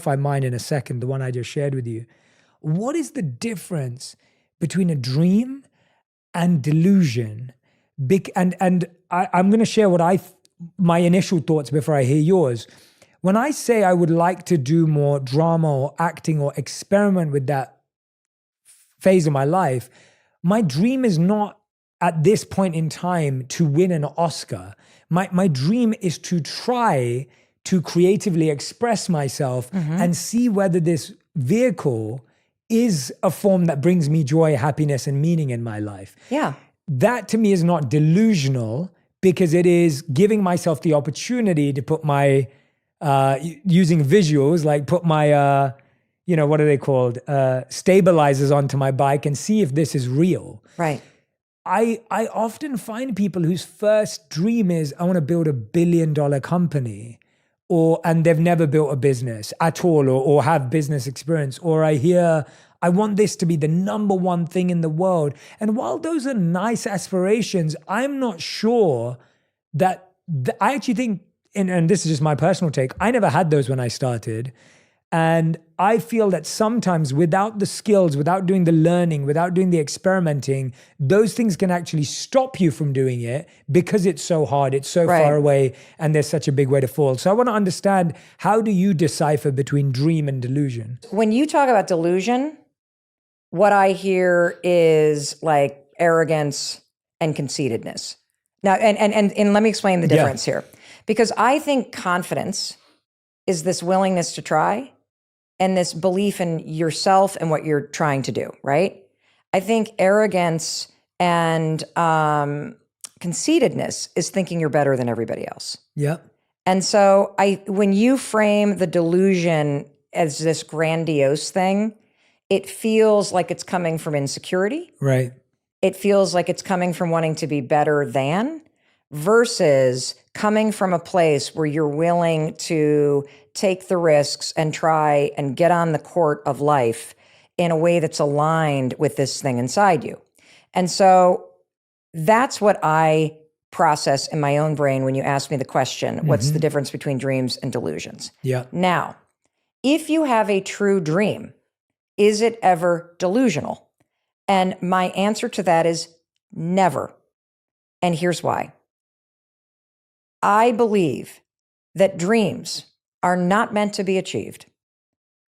mine in a second, the one I just shared with you. What is the difference between a dream and delusion? I'm going to share my initial thoughts before I hear yours. When I say I would like to do more drama or acting or experiment with that phase of my life, my dream is not at this point in time to win an Oscar. My dream is to try to creatively express myself and see whether this vehicle is a form that brings me joy, happiness, and meaning in my life. Yeah. That to me is not delusional, because it is giving myself the opportunity to put my, using visuals, like put my, what are they called? Stabilizers onto my bike and see if this is real. Right. I often find people whose first dream is, I want to build $1 billion company, and they've never built a business at all, or have business experience. Or I hear, I want this to be the number one thing in the world. And while those are nice aspirations, I'm not sure that I actually think, and this is just my personal take, I never had those when I started. And I feel that sometimes without the skills, without doing the learning, without doing the experimenting, those things can actually stop you from doing it, because it's so hard, it's so far away, and there's such a big way to fall. So I want to understand, how do you decipher between dream and delusion? When you talk about delusion, what I hear is like arrogance and conceitedness. Now, and let me explain the difference here. Because I think confidence is this willingness to try, and this belief in yourself and what you're trying to do, right? I think arrogance and conceitedness is thinking you're better than everybody else. Yeah. And so when you frame the delusion as this grandiose thing, it feels like it's coming from insecurity. Right. It feels like it's coming from wanting to be better than, versus coming from a place where you're willing to take the risks and try and get on the court of life in a way that's aligned with this thing inside you. And so that's what I process in my own brain when you ask me the question, what's the difference between dreams and delusions? Yeah. Now, if you have a true dream, is it ever delusional? And my answer to that is never. And here's why. I believe that dreams are not meant to be achieved.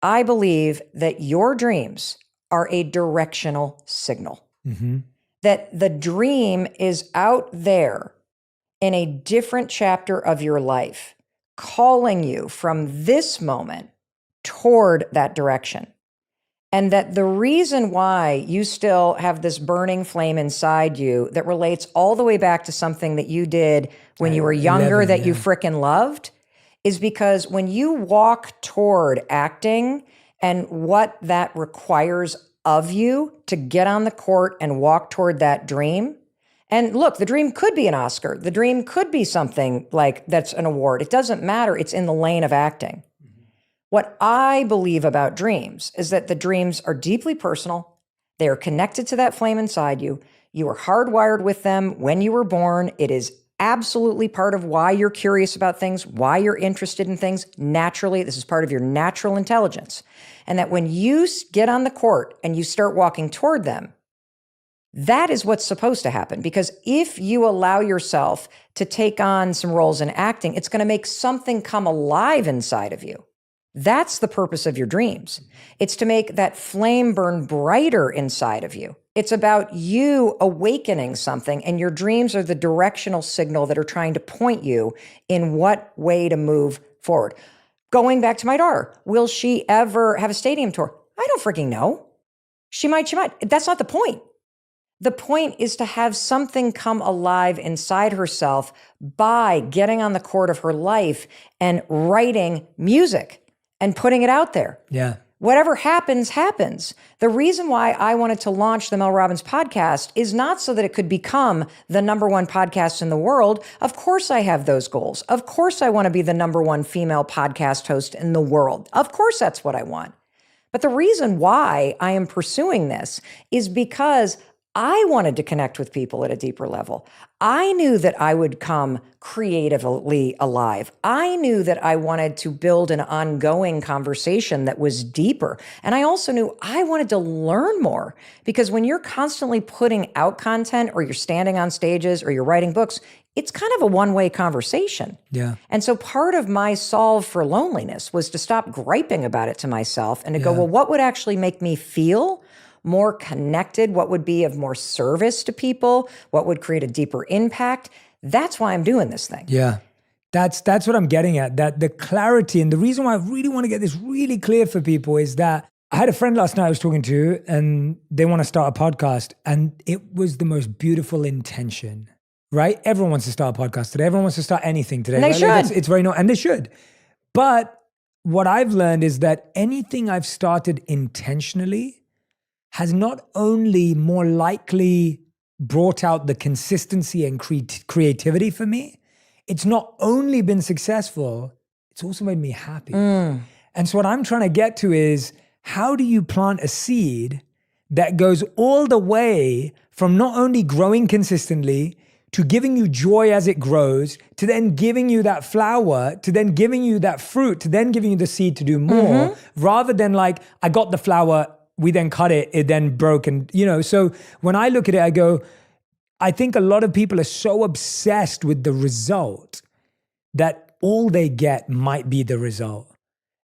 I believe that your dreams are a directional signal. That the dream is out there in a different chapter of your life, calling you from this moment toward that direction. And that the reason why you still have this burning flame inside you that relates all the way back to something that you did when you were younger that you frickin' loved is because when you walk toward acting and what that requires of you to get on the court and walk toward that dream. And look, the dream could be an Oscar. The dream could be something like that's an award. It doesn't matter. It's in the lane of acting. What I believe about dreams is that the dreams are deeply personal. They are connected to that flame inside you. You were hardwired with them when you were born. It is absolutely part of why you're curious about things, why you're interested in things. Naturally, this is part of your natural intelligence. And that when you get on the court and you start walking toward them, that is what's supposed to happen. Because if you allow yourself to take on some roles in acting, it's going to make something come alive inside of you. That's the purpose of your dreams. It's to make that flame burn brighter inside of you. It's about you awakening something, and your dreams are the directional signal that are trying to point you in what way to move forward. Going back to my daughter, will she ever have a stadium tour? I don't freaking know. She might. That's not the point. The point is to have something come alive inside herself by getting on the court of her life and writing music and putting it out there. Yeah. Whatever happens, happens. The reason why I wanted to launch the Mel Robbins podcast is not so that it could become the #1 podcast in the world. Of course I have those goals. Of course I want to be the #1 female podcast host in the world. Of course that's what I want. But the reason why I am pursuing this is because I wanted to connect with people at a deeper level. I knew that I would come creatively alive. I knew that I wanted to build an ongoing conversation that was deeper. And I also knew I wanted to learn more, because when you're constantly putting out content, or you're standing on stages, or you're writing books, it's kind of a one-way conversation. Yeah. And so part of my solve for loneliness was to stop griping about it to myself and to go, well, what would actually make me feel more connected? What would be of more service to people? What would create a deeper impact? That's why I'm doing this thing. Yeah. That's what I'm getting at. That the clarity, and the reason why I really want to get this really clear for people is that I had a friend last night I was talking to, and they want to start a podcast, and it was the most beautiful intention, right? Everyone wants to start a podcast today. Everyone wants to start anything today. And they right? should. Like it's very and they should. But what I've learned is that anything I've started intentionally has not only more likely brought out the consistency and creativity for me, it's not only been successful, it's also made me happy. And so what I'm trying to get to is, how do you plant a seed that goes all the way from not only growing consistently to giving you joy as it grows, to then giving you that flower, to then giving you that fruit, to then giving you the seed to do more, rather than like, I got the flower, we then cut it, it then broke. And, so when I look at it, I go, I think a lot of people are so obsessed with the result that all they get might be the result.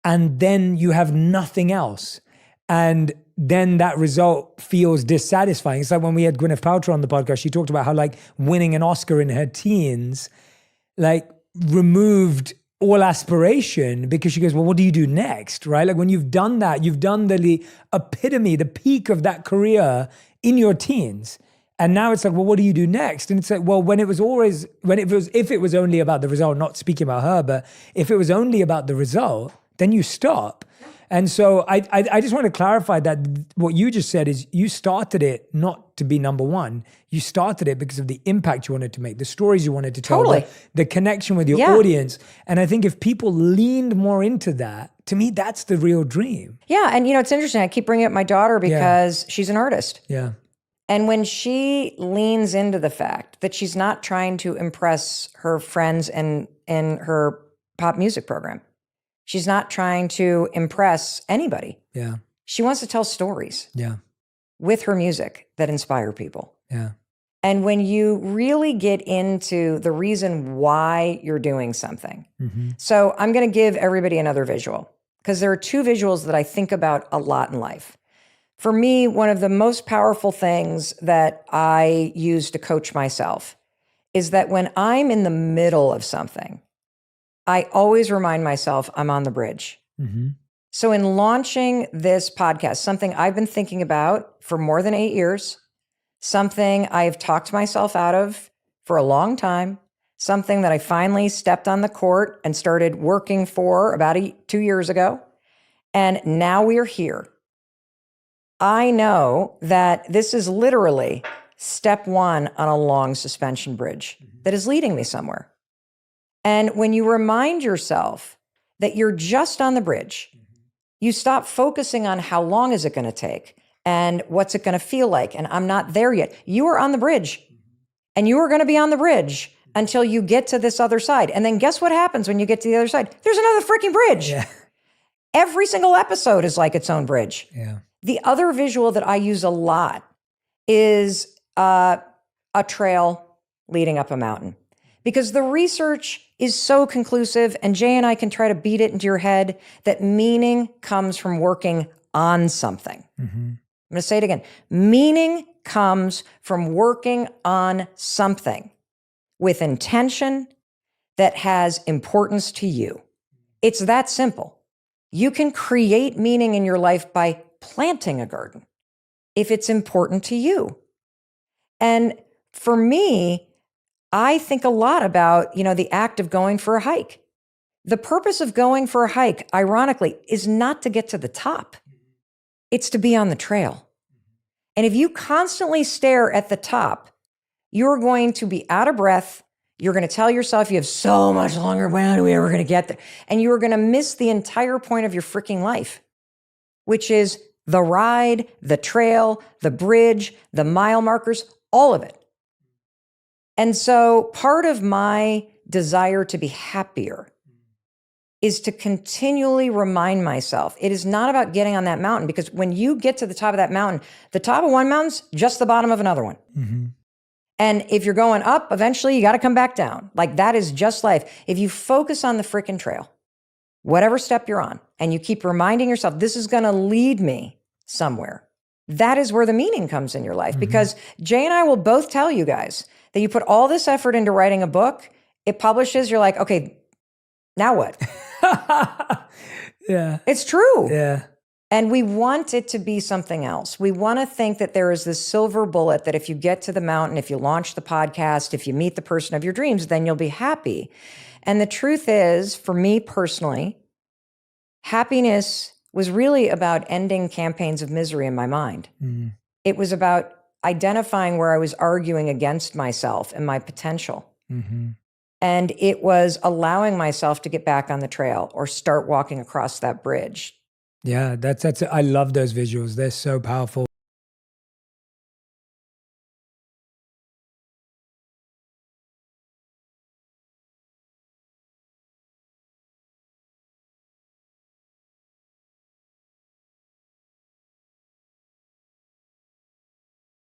And then you have nothing else. And then that result feels dissatisfying. It's like when we had Gwyneth Paltrow on the podcast, she talked about how like winning an Oscar in her teens, like removed all aspiration, because she goes, well, what do you do next, right? Like when you've done that, you've done the epitome, the peak of that career in your teens. And now it's like, well, what do you do next? And it's like, well, if it was only about the result, not speaking about her, but if it was only about the result, then you stop. And so I just want to clarify that what you just said is, you started it not to be number one. You started it because of the impact you wanted to make, the stories you wanted to tell, the connection with your audience. And I think if people leaned more into that, to me, that's the real dream. Yeah. And it's interesting. I keep bringing up my daughter because she's an artist. Yeah. And when she leans into the fact that she's not trying to impress her friends in her pop music program, she's not trying to impress anybody. Yeah. She wants to tell stories. Yeah. With her music that inspire people. Yeah. And when you really get into the reason why you're doing something. So I'm going to give everybody another visual, because there are two visuals that I think about a lot in life. For me, one of the most powerful things that I use to coach myself is that when I'm in the middle of something, I always remind myself I'm on the bridge. So in launching this podcast, something I've been thinking about for more than 8 years, something I've talked myself out of for a long time, something that I finally stepped on the court and started working for about 2 years ago. And now we're here. I know that this is literally step one on a long suspension bridge that is leading me somewhere. And when you remind yourself that you're just on the bridge, you stop focusing on how long is it going to take and what's it going to feel like. And I'm not there yet. You are on the bridge, and you are going to be on the bridge until you get to this other side. And then guess what happens when you get to the other side? There's another freaking bridge. Yeah. Every single episode is like its own bridge. Yeah. The other visual that I use a lot is a trail leading up a mountain, because the research is so conclusive, and Jay and I can try to beat it into your head, that meaning comes from working on something. I'm going to say it again. Meaning comes from working on something with intention that has importance to you. It's that simple. You can create meaning in your life by planting a garden if it's important to you. And for me, I think a lot about, the act of going for a hike. The purpose of going for a hike, ironically, is not to get to the top. It's to be on the trail. And if you constantly stare at the top, you're going to be out of breath. You're going to tell yourself you have so much longer. When are we ever going to get there? And you are going to miss the entire point of your freaking life, which is The ride, the trail, the bridge, the mile markers, all of it. And so part of my desire to be happier is to continually remind myself, it is not about getting on that mountain, because when you get to the top of that mountain, the top of one mountain's just the bottom of another one. Mm-hmm. And if you're going up, eventually you got to come back down. Like, that is just life. If you focus on the freaking trail, whatever step you're on, and you keep reminding yourself, this is going to lead me somewhere, that is where the meaning comes in your life. Mm-hmm. Because Jay and I will both tell you guys that you put all this effort into writing a book, it publishes, you're like, okay, now what? Yeah. It's true. Yeah. And we want it to be something else. We want to think that there is this silver bullet that if you get to the mountain, if you launch the podcast, if you meet the person of your dreams, then you'll be happy. And the truth is, for me personally, happiness was really about ending campaigns of misery in my mind. Mm. It was about identifying where I was arguing against myself and my potential. Mm-hmm. And it was allowing myself to get back on the trail or start walking across that bridge. Yeah, that's I love those visuals. They're so powerful.